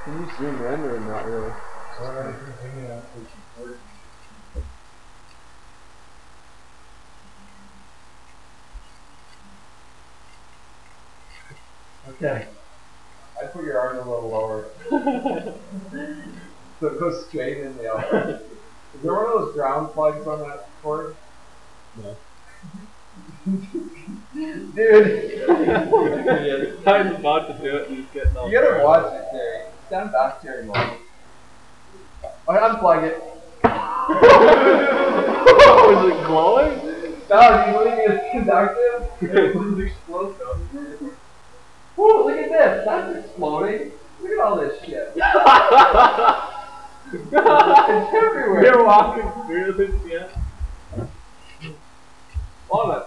Can you zoom in or not really? Okay. I put your arm a little lower. So it goes straight in the outlet. Is there one of those ground plugs on that cord? No. Dude! I was about to do it and he's getting all You gotta watch it, Terry. Stand back, Terry. Alright, unplug it. Was it glowing? No, do you believe it's conductive? It was explosive. Whoa, look at this. That's exploding. Look at all this shit. It's everywhere. You're walking through this, yeah. Love it.